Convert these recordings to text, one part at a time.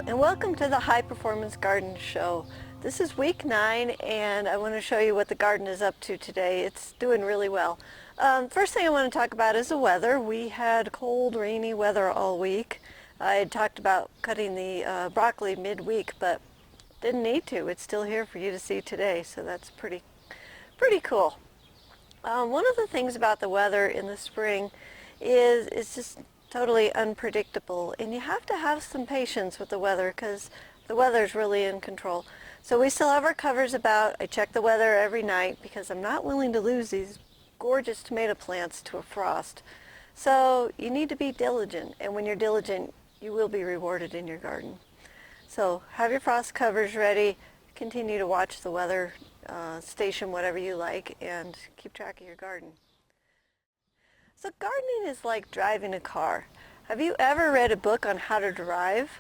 and welcome to the High Performance Garden Show. This is week 9 and I want to show you what the garden is up to today. It's doing really well. First thing I want to talk about is the weather. We had cold, rainy weather all week. I had talked about cutting the broccoli midweek, but didn't need to. It's still here for you to see today, so that's pretty cool. One of the things about the weather in the spring is it's just totally unpredictable, and you have to have some patience with the weather because the weather's really in control. So we still have our covers about. I check the weather every night because I'm not willing to lose these gorgeous tomato plants to a frost. So you need to be diligent, and when you're diligent, you will be rewarded in your garden. So have your frost covers ready, continue to watch the weather, station whatever you like, and keep track of your garden. So gardening is like driving a car. Have you ever read a book on how to drive?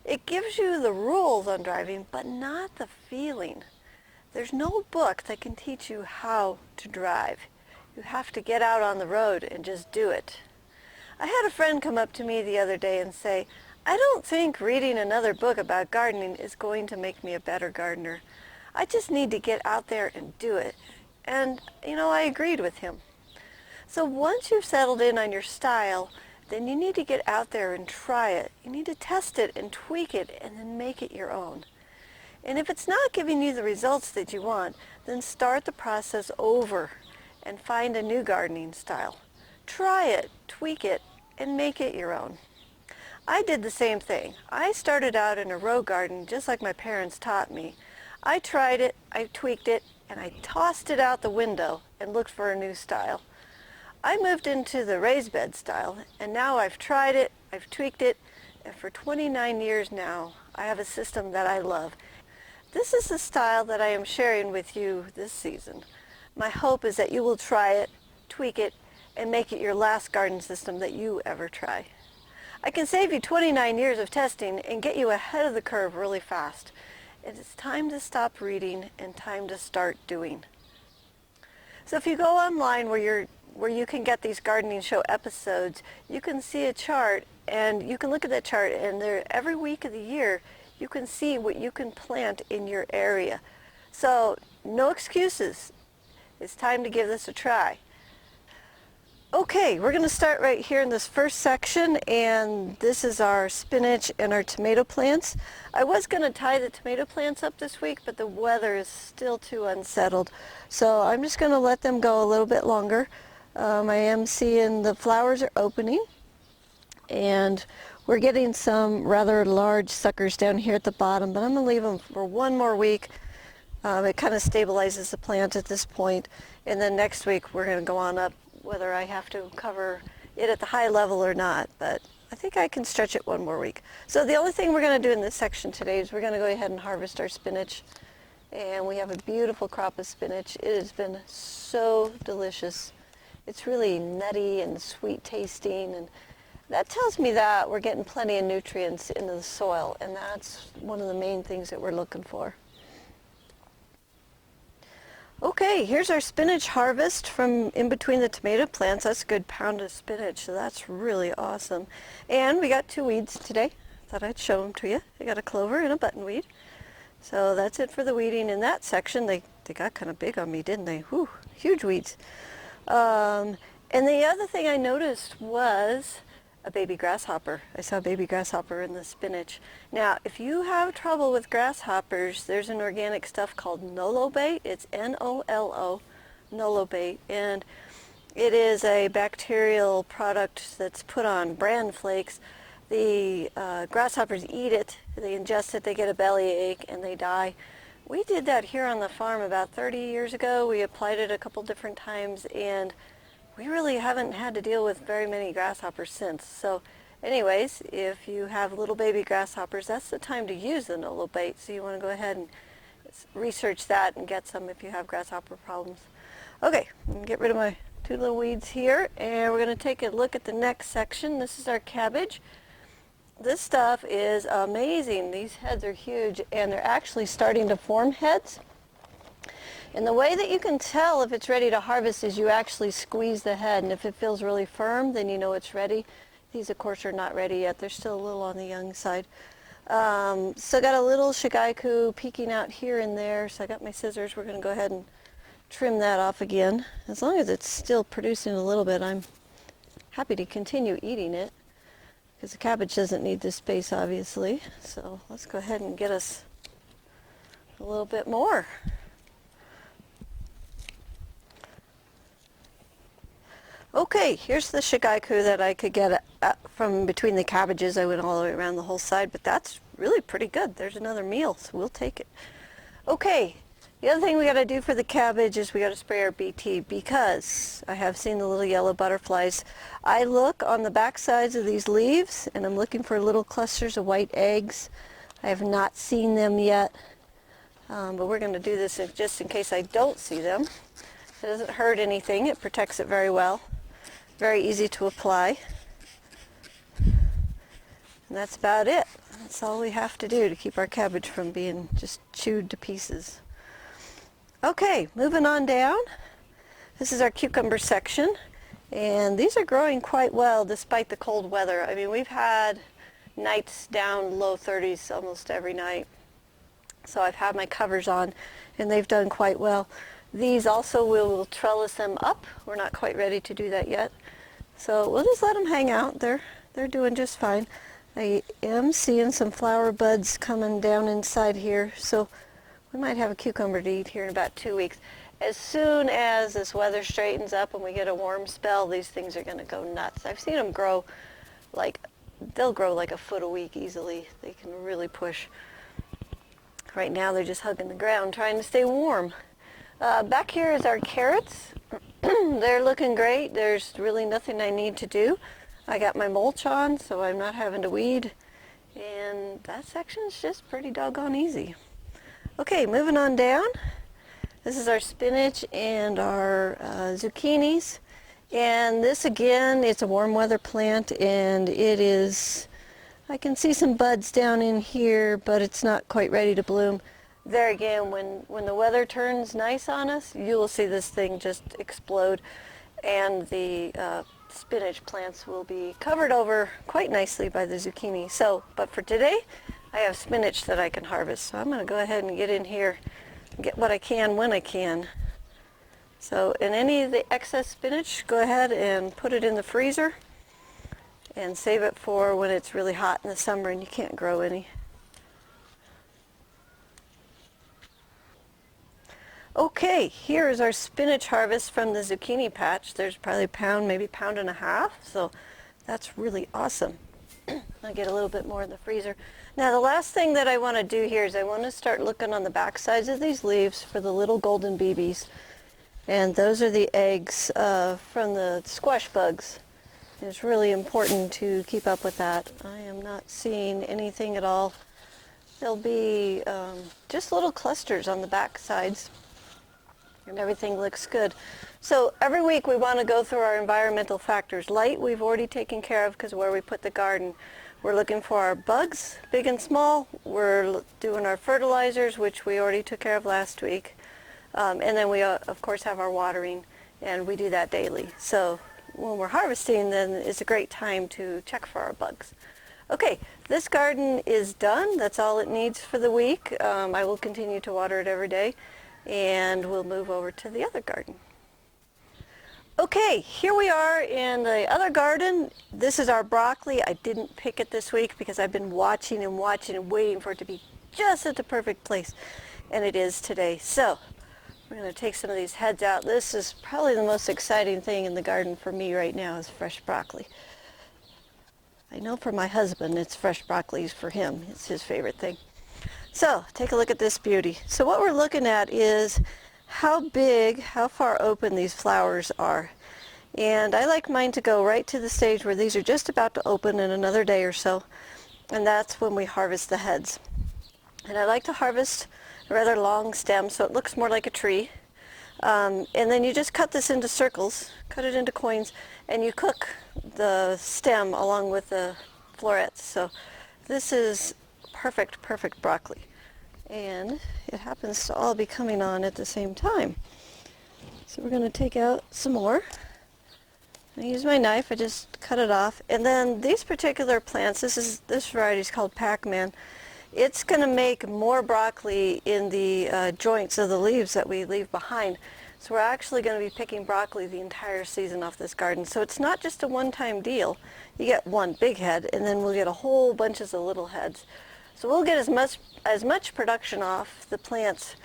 It gives you the rules on driving, but not the feeling. There's no book that can teach you how to drive. You have to get out on the road and just do it. I had a friend come up to me the other day and say, "I don't think reading another book about gardening is going to make me a better gardener. I just need to get out there and do it." And, I agreed with him. So once you've settled in on your style, then you need to get out there and try it. You need to test it and tweak it and then make it your own. And if it's not giving you the results that you want, then start the process over and find a new gardening style. Try it, tweak it, and make it your own. I did the same thing. I started out in a row garden just like my parents taught me. I tried it, I tweaked it, and I tossed it out the window and looked for a new style. I moved into the raised bed style, and now I've tried it, I've tweaked it, and for 29 years now, I have a system that I love. This is the style that I am sharing with you this season. My hope is that you will try it, tweak it, and make it your last garden system that you ever try. I can save you 29 years of testing and get you ahead of the curve really fast. It's time to stop reading and time to start doing. So if you go online where you can get these gardening show episodes, you can see a chart, and you can look at that chart, and every week of the year you can see what you can plant in your area. So no excuses. It's time to give this a try. Okay, we're going to start right here in this first section, and this is our spinach and our tomato plants. I was going to tie the tomato plants up this week, but the weather is still too unsettled, so I'm just going to let them go a little bit longer. I am seeing the flowers are opening, and we're getting some rather large suckers down here at the bottom, but I'm going to leave them for one more week. It kind of stabilizes the plant at this point, and then next week we're going to go on up, whether I have to cover it at the high level or not, but I think I can stretch it one more week. So the only thing we're going to do in this section today is we're going to go ahead and harvest our spinach, and we have a beautiful crop of spinach. It has been so delicious. It's really nutty and sweet tasting, and that tells me that we're getting plenty of nutrients into the soil, and that's one of the main things that we're looking for. Okay, here's our spinach harvest from in between the tomato plants. That's a good pound of spinach, so that's really awesome. And we got 2 weeds today. Thought I'd show them to you. I got a clover and a buttonweed. So that's it for the weeding in that section. They got kind of big on me, didn't they? Whew, huge weeds. And the other thing I noticed was a baby grasshopper. I saw a baby grasshopper in the spinach. Now, if you have trouble with grasshoppers, there's an organic stuff called Nolobate. It's N-O-L-O, Nolobate, and it is a bacterial product that's put on bran flakes. The grasshoppers eat it, they ingest it, they get a bellyache, and they die. We did that here on the farm about 30 years ago. We applied it a couple different times, and we really haven't had to deal with very many grasshoppers since. So anyways, if you have little baby grasshoppers, that's the time to use the Nolobate. So you want to go ahead and research that and get some if you have grasshopper problems. Okay, I'm going to get rid of my 2 little weeds here, and we're going to take a look at the next section. This is our cabbage. This stuff is amazing. These heads are huge, and they're actually starting to form heads. And the way that you can tell if it's ready to harvest is you actually squeeze the head, and if it feels really firm, then you know it's ready. These, of course, are not ready yet. They're still a little on the young side. So I got a little shigaiku peeking out here and there, so I got my scissors. We're going to go ahead and trim that off again. As long as it's still producing a little bit, I'm happy to continue eating it, because the cabbage doesn't need this space, obviously. So let's go ahead and get us a little bit more. Okay, here's the shigaiku that I could get from between the cabbages. I went all the way around the whole side, but that's really pretty good. There's another meal, so we'll take it. Okay, the other thing we got to do for the cabbage is we got to spray our BT, because I have seen the little yellow butterflies. I look on the back sides of these leaves, and I'm looking for little clusters of white eggs. I have not seen them yet, but we're going to do this just in case I don't see them. It doesn't hurt anything. It protects it very well. Very easy to apply. And that's about it. That's all we have to do to keep our cabbage from being just chewed to pieces. Okay, moving on down. This is our cucumber section. And these are growing quite well despite the cold weather. I mean, we've had nights down low 30s almost every night. So I've had my covers on, and they've done quite well. These also, we'll trellis them up. We're not quite ready to do that yet. So we'll just let them hang out. They're doing just fine. I am seeing some flower buds coming down inside here, so we might have a cucumber to eat here in about 2 weeks. As soon as this weather straightens up and we get a warm spell, these things are going to go nuts. I've seen them grow they'll grow like a foot a week easily. They can really push. Right now they're just hugging the ground trying to stay warm. Back here is our carrots. They're looking great. There's really nothing I need to do. I got my mulch on, so I'm not having to weed. And that section's just pretty doggone easy. Okay, moving on down. This is our spinach and our zucchinis. And this again, it's a warm weather plant, and it is, I can see some buds down in here, but it's not quite ready to bloom. There again, when the weather turns nice on us, you will see this thing just explode, and the spinach plants will be covered over quite nicely by the zucchini. So, but for today, I have spinach that I can harvest. So I'm going to go ahead and get in here and get what I can when I can. So, in any of the excess spinach, go ahead and put it in the freezer and save it for when it's really hot in the summer and you can't grow any. Okay, here is our spinach harvest from the zucchini patch. There's probably a pound, maybe pound and a half, so that's really awesome. I'll get a little bit more in the freezer. Now the last thing that I want to do here is I want to start looking on the back sides of these leaves for the little golden BBs. And those are the eggs from the squash bugs. It's really important to keep up with that. I am not seeing anything at all. There'll be just little clusters on the back sides. And everything looks good. So every week we want to go through our environmental factors. Light we've already taken care of because of where we put the garden. We're looking for our bugs, big and small. We're doing our fertilizers, which we already took care of last week. And then we, of course, have our watering, and we do that daily. So when we're harvesting, then it's a great time to check for our bugs. Okay, this garden is done. That's all it needs for the week. I will continue to water it every day. And we'll move over to the other garden. Okay, here we are in the other garden. This is our broccoli. I didn't pick it this week because I've been watching and waiting for it to be just at the perfect place. And it is today. So we're going to take some of these heads out. This is probably the most exciting thing in the garden for me right now is fresh broccoli. I know for my husband it's fresh broccoli for him. It's his favorite thing. So, take a look at this beauty. So what we're looking at is how big, how far open these flowers are. And I like mine to go right to the stage where these are just about to open in another day or so. And that's when we harvest the heads. And I like to harvest a rather long stem so it looks more like a tree. And then you just cut this into circles, cut it into coins, and you cook the stem along with the florets. So this is perfect broccoli, and it happens to all be coming on at the same time. So we're going to take out some more. I use my knife, I just cut it off. And then these particular plants, this variety is called Pac-Man. It's going to make more broccoli in the joints of the leaves that we leave behind. So we're actually going to be picking broccoli the entire season off this garden. So it's not just a one-time deal. You get one big head, and then we'll get a whole bunches of little heads. So we'll get as much production off the plants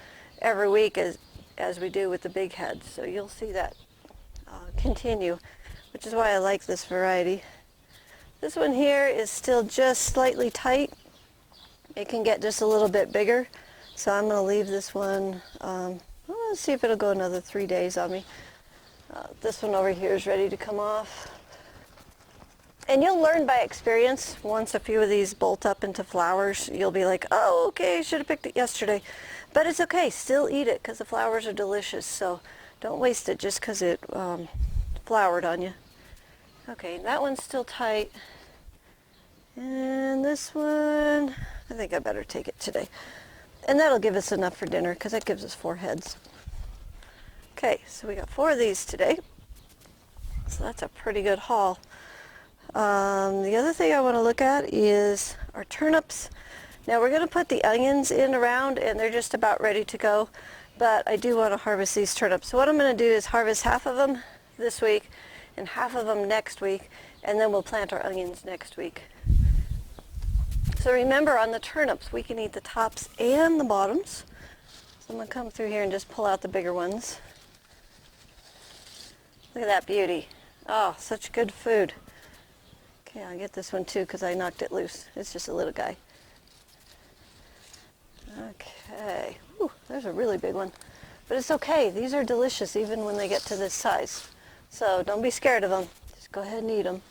every week as we do with the big heads. So you'll see that continue, which is why I like this variety. This one here is still just slightly tight. It can get just a little bit bigger, so I'm going to leave this one. Let's see if it'll go another 3 days on me. This one over here is ready to come off. And you'll learn by experience. Once a few of these bolt up into flowers, you'll be like, oh, okay, I should have picked it yesterday. But it's okay, still eat it because the flowers are delicious. So don't waste it just because it flowered on you. Okay, that one's still tight. And this one, I think I better take it today. And that'll give us enough for dinner because that gives us 4 heads. Okay, so we got 4 of these today. So that's a pretty good haul. The other thing I want to look at is our turnips. Now we're going to put the onions in around and they're just about ready to go. But I do want to harvest these turnips. So what I'm going to do is harvest half of them this week and half of them next week. And then we'll plant our onions next week. So remember, on the turnips, we can eat the tops and the bottoms. So I'm going to come through here and just pull out the bigger ones. Look at that beauty. Oh, such good food. Okay, I'll get this one too because I knocked it loose. It's just a little guy. Okay. Ooh, there's a really big one. But it's okay. These are delicious even when they get to this size. So don't be scared of them. Just go ahead and eat them.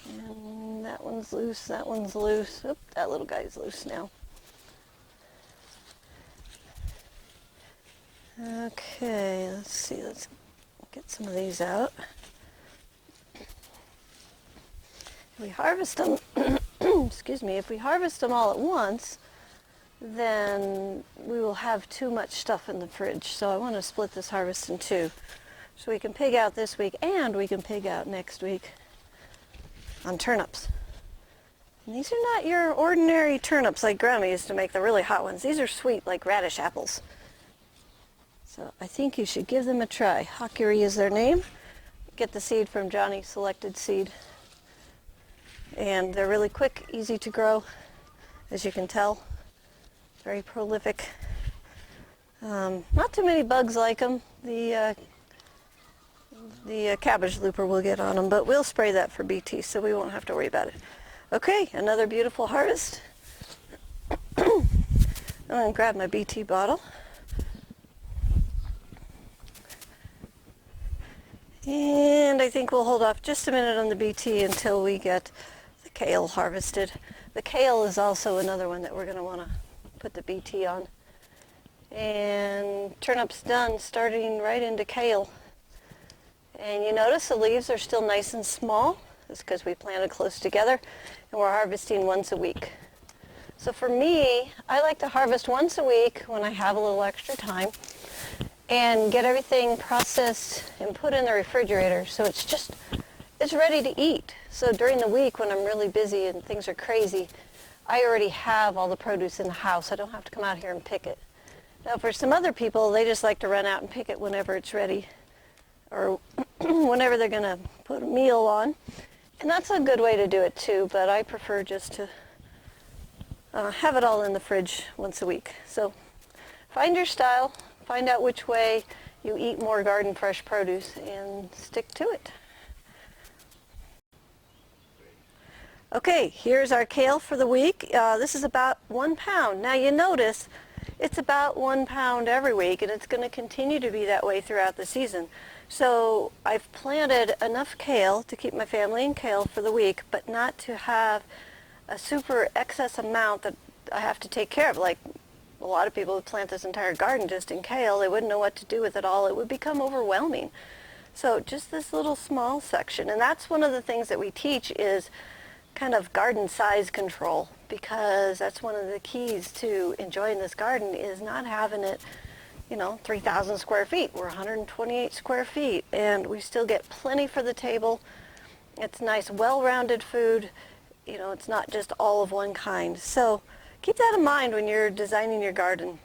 And that one's loose, that one's loose. Oop, that little guy's loose now. Okay, let's see, let's get some of these out. If we harvest them, excuse me, if we harvest them all at once, then we will have too much stuff in the fridge. So I want to split this harvest in 2. So we can pig out this week and we can pig out next week on turnips. And these are not your ordinary turnips like Grandma used to make, the really hot ones. These are sweet like radish apples. So I think you should give them a try. Hawkery is their name. Get the seed from Johnny Selected Seed. And they're really quick, easy to grow, as you can tell. Very prolific. Not too many bugs like them. The cabbage looper will get on them, but we'll spray that for BT, so we won't have to worry about it. Okay, another beautiful harvest. I'm going to grab my BT bottle. And I think we'll hold off just a minute on the BT until we get the kale harvested. The kale is also another one that we're going to want to put the BT on. And turnips done, starting right into kale. And you notice the leaves are still nice and small. That's because we planted close together, and we're harvesting once a week. So for me, I like to harvest once a week when I have a little extra time and get everything processed and put in the refrigerator so it's ready to eat. So during the week when I'm really busy and things are crazy, I already have all the produce in the house. I don't have to come out here and pick it. Now for some other people, they just like to run out and pick it whenever it's ready, or whenever they're going to put a meal on. And that's a good way to do it too, but I prefer just to have it all in the fridge once a week. So find your style, find out which way you eat more garden fresh produce, and stick to it. Okay, here's our kale for the week. This is about 1 pound. Now you notice it's about 1 pound every week, and it's going to continue to be that way throughout the season. So I've planted enough kale to keep my family in kale for the week, but not to have a super excess amount that I have to take care of. Like a lot of people would plant this entire garden just in kale. They wouldn't know what to do with it all. It would become overwhelming. So just this little small section. And that's one of the things that we teach is kind of garden size control, because that's one of the keys to enjoying this garden is not having it you know, 3,000 square feet. We're 128 square feet, and we still get plenty for the table. It's nice, well-rounded food. You know, it's not just all of one kind. So keep that in mind when you're designing your garden.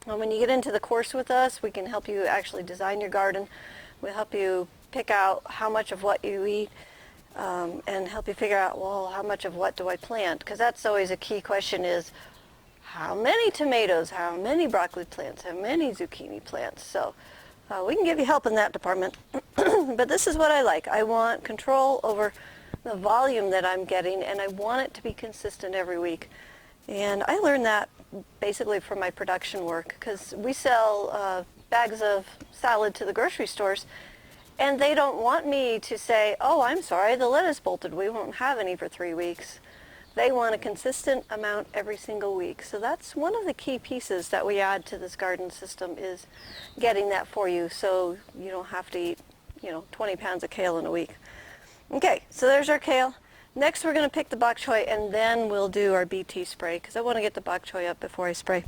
And when you get into the course with us, we can help you actually design your garden. We'll help you pick out how much of what you eat, and help you figure out, well, how much of what do I plant? Because that's always a key question is, how many tomatoes, how many broccoli plants, how many zucchini plants? So we can give you help in that department. But this is what I like. I want control over the volume that I'm getting, and I want it to be consistent every week. And I learned that basically from my production work, because we sell bags of salad to the grocery stores, and they don't want me to say, oh, I'm sorry, the lettuce bolted, we won't have any for 3 weeks. They want a consistent amount every single week. So that's one of the key pieces that we add to this garden system, is getting that for you so you don't have to eat, you know, 20 pounds of kale in a week. Okay, so there's our kale. Next we're going to pick the bok choy, and then we'll do our BT spray, because I want to get the bok choy up before I spray.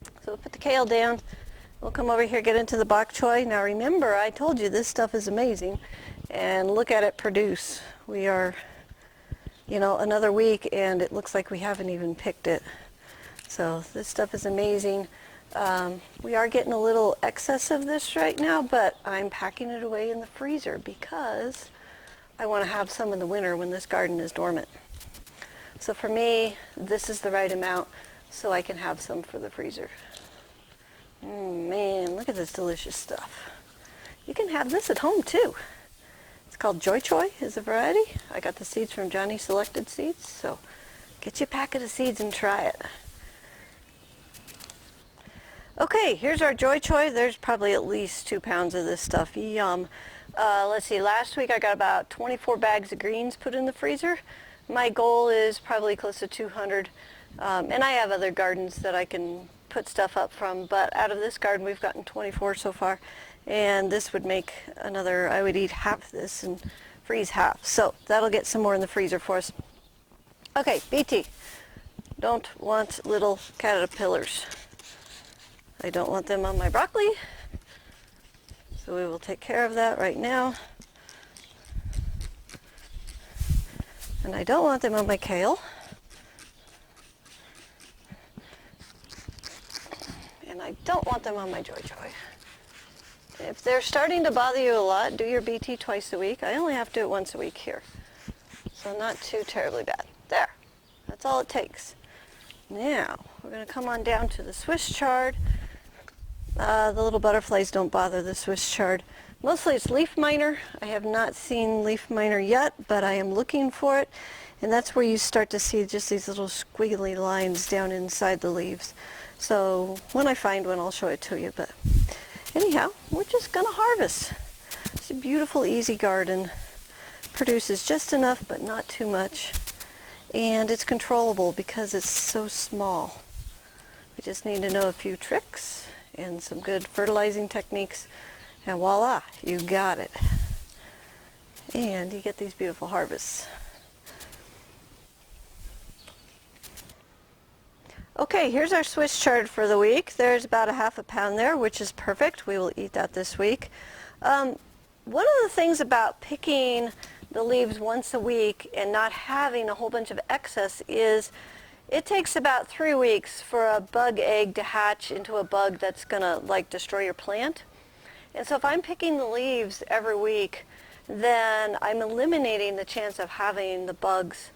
So we'll put the kale down. We'll come over here, get into the bok choy. Now remember, I told you this stuff is amazing, and look at it produce. We are, you know, another week, and it looks like we haven't even picked it. So this stuff is amazing. We are getting a little excess of this right now, but I'm packing it away in the freezer because I want to have some in the winter when this garden is dormant. So for me, this is the right amount, so I can have some for the freezer. Man, look at this delicious stuff. You can have this at home too. It's called Joy Choy is a variety. I got the seeds from Johnny Selected Seeds, so get you a packet of seeds and try it. Okay, here's our Joy Choy. There's probably at least 2 pounds of this stuff. Yum. Let's see, last week I got about 24 bags of greens put in the freezer. My goal is probably close to 200. And I have other gardens that I can put stuff up from, but out of this garden we've gotten 24 so far. And this would make another, I would eat half of this and freeze half. So that'll get some more in the freezer for us. Okay, BT. Don't want little caterpillars. I don't want them on my broccoli. So we will take care of that right now. And I don't want them on my kale. And I don't want them on my Joy Joy. If they're starting to bother you a lot, do your BT twice a week. I only have to do it once a week here. So not too terribly bad. There. That's all it takes. Now, we're going to come on down to the Swiss chard. The little butterflies don't bother the Swiss chard. Mostly it's leaf miner. I have not seen leaf miner yet, but I am looking for it. And that's where you start to see just these little squiggly lines down inside the leaves. So when I find one, I'll show it to you. But anyhow, we're just going to harvest. It's a beautiful, easy garden. Produces just enough, but not too much. And it's controllable because it's so small. We just need to know a few tricks and some good fertilizing techniques, and voila, you got it. And you get these beautiful harvests. Okay, here's our Swiss chard for the week. There's about a half a pound there, which is perfect. We will eat that this week. One of the things about picking the leaves once a week and not having a whole bunch of excess is it takes about 3 weeks for a bug egg to hatch into a bug that's going to like destroy your plant. And so if I'm picking the leaves every week, then I'm eliminating the chance of having the bugs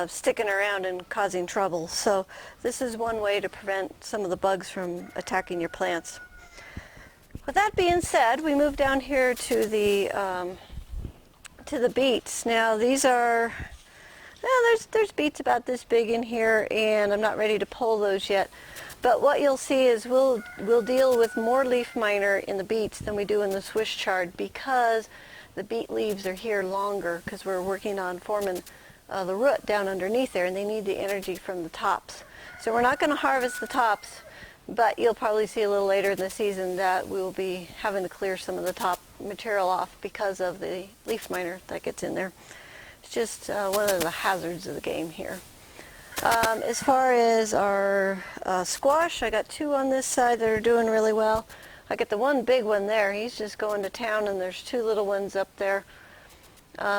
sticking around and causing trouble. So this is one way to prevent some of the bugs from attacking your plants. With that being said, we move down here to the beets. Now these are, well, there's beets about this big in here, and I'm not ready to pull those yet. But what you'll see is we'll deal with more leaf miner in the beets than we do in the Swiss chard, because the beet leaves are here longer, because we're working on forming the root down underneath there, and they need the energy from the tops. So we're not going to harvest the tops, but you'll probably see a little later in the season that we'll be having to clear some of the top material off because of the leaf miner that gets in there. It's just one of the hazards of the game here. As far as our squash, I got 2 on this side that are doing really well. I got the one big one there. He's just going to town, and there's 2 little ones up there.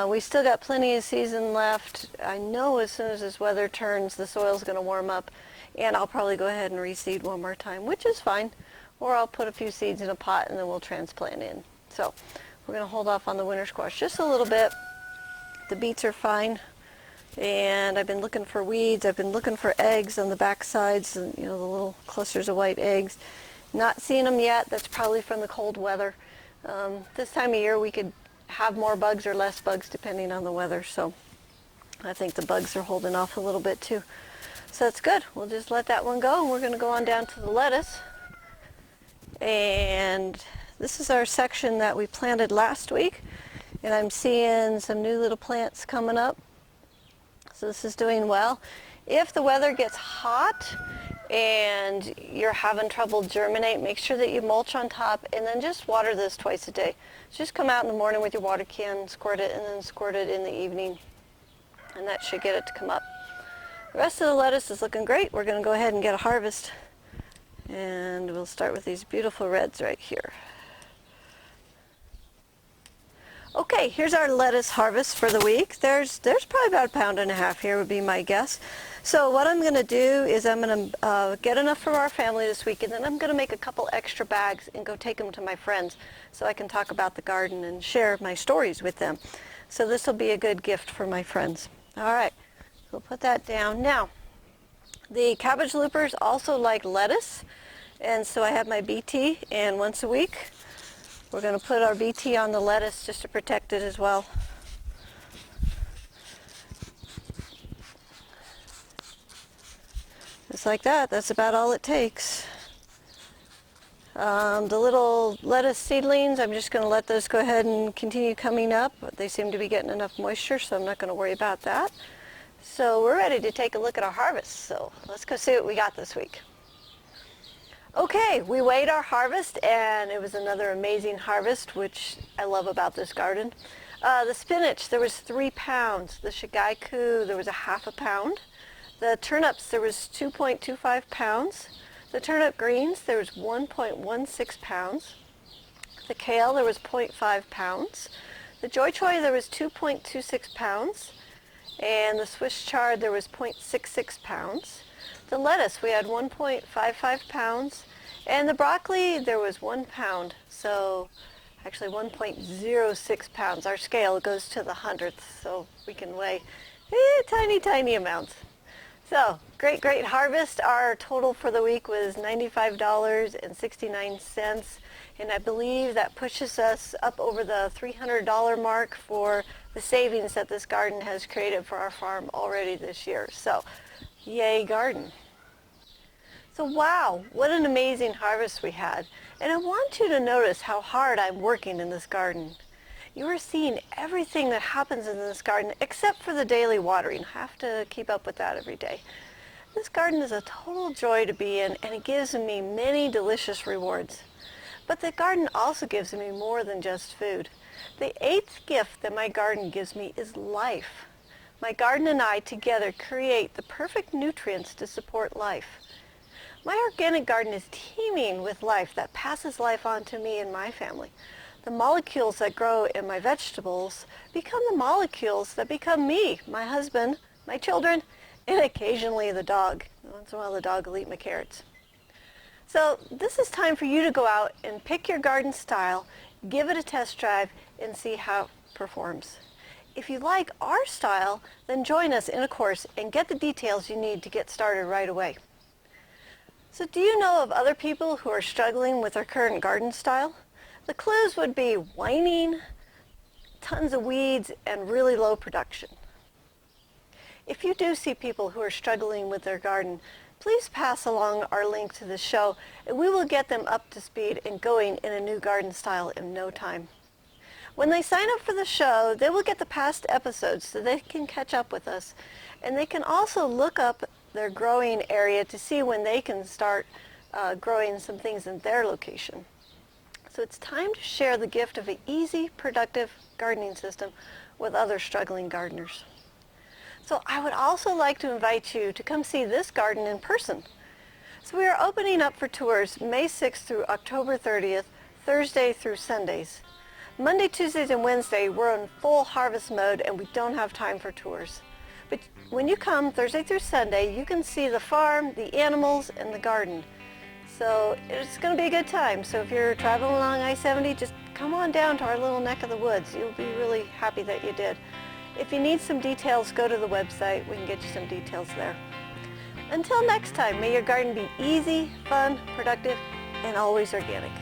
We still got plenty of season left. I know as soon as this weather turns, the soil's going to warm up, and I'll probably go ahead and reseed one more time, which is fine. Or I'll put a few seeds in a pot and then we'll transplant in. So we're going to hold off on the winter squash just a little bit. The beets are fine. And I've been looking for weeds. I've been looking for eggs on the back sides, and, you know, the little clusters of white eggs. Not seeing them yet. That's probably from the cold weather. This time of year we could have more bugs or less bugs depending on the weather. So I think the bugs are holding off a little bit too. So that's good. We'll just let that one go, and we're going to go on down to the lettuce. And this is our section that we planted last week, and I'm seeing some new little plants coming up. So this is doing well. If the weather gets hot and you're having trouble germinate, make sure that you mulch on top, and then just water this twice a day. Just come out in the morning with your water can, squirt it, and then squirt it in the evening, and that should get it to come up. The rest of the lettuce is looking great. We're going to go ahead and get a harvest, and we'll start with these beautiful reds right here. Okay, here's our lettuce harvest for the week. There's probably about 1.5 pounds here would be my guess. So what I'm going to do is I'm going to get enough for our family this week, and then I'm going to make a couple extra bags and go take them to my friends so I can talk about the garden and share my stories with them. So this will be a good gift for my friends. All right, we'll put that down. Now, the cabbage loopers also like lettuce, and so I have my BT, and once a week we're going to put our BT on the lettuce just to protect it as well. Just like that. That's about all it takes. The little lettuce seedlings, I'm just going to let those go ahead and continue coming up. They seem to be getting enough moisture, so I'm not going to worry about that. So we're ready to take a look at our harvest. So let's go see what we got this week. Okay, we weighed our harvest, and it was another amazing harvest, which I love about this garden. The spinach, there was 3 pounds. The shigaiku, there was 1/2 pound. The turnips, there was 2.25 pounds. The turnip greens, there was 1.16 pounds. The kale, there was 0.5 pounds. The joy choy, there was 2.26 pounds. And the Swiss chard, there was 0.66 pounds. The lettuce, we had 1.55 pounds, and the broccoli, there was 1 pound, so actually 1.06 pounds. Our scale goes to the hundredth, so we can weigh tiny, tiny amounts. So, great, great harvest. Our total for the week was $95.69, and I believe that pushes us up over the $300 mark for the savings that this garden has created for our farm already this year. So, yay garden. So wow, what an amazing harvest we had. And I want you to notice how hard I'm working in this garden. You are seeing everything that happens in this garden except for the daily watering. I have to keep up with that every day. This garden is a total joy to be in, and it gives me many delicious rewards. But the garden also gives me more than just food. The 8th gift that my garden gives me is life. My garden and I together create the perfect nutrients to support life. My organic garden is teeming with life that passes life on to me and my family. The molecules that grow in my vegetables become the molecules that become me, my husband, my children, and occasionally the dog. Once in a while the dog will eat my carrots. So this is time for you to go out and pick your garden style, give it a test drive, and see how it performs. If you like our style, then join us in a course and get the details you need to get started right away. So do you know of other people who are struggling with their current garden style? The clues would be whining, tons of weeds, and really low production. If you do see people who are struggling with their garden, please pass along our link to the show, and we will get them up to speed and going in a new garden style in no time. When they sign up for the show, they will get the past episodes so they can catch up with us. And they can also look up their growing area to see when they can start growing some things in their location. So it's time to share the gift of an easy, productive gardening system with other struggling gardeners. So I would also like to invite you to come see this garden in person. So we are opening up for tours May 6th through October 30th, Thursday through Sundays. Monday, Tuesdays, and Wednesday we're in full harvest mode and we don't have time for tours. But when you come Thursday through Sunday, you can see the farm, the animals, and the garden. So it's going to be a good time. So if you're traveling along I-70, just come on down to our little neck of the woods. You'll be really happy that you did. If you need some details, go to the website. We can get you some details there. Until next time, may your garden be easy, fun, productive, and always organic.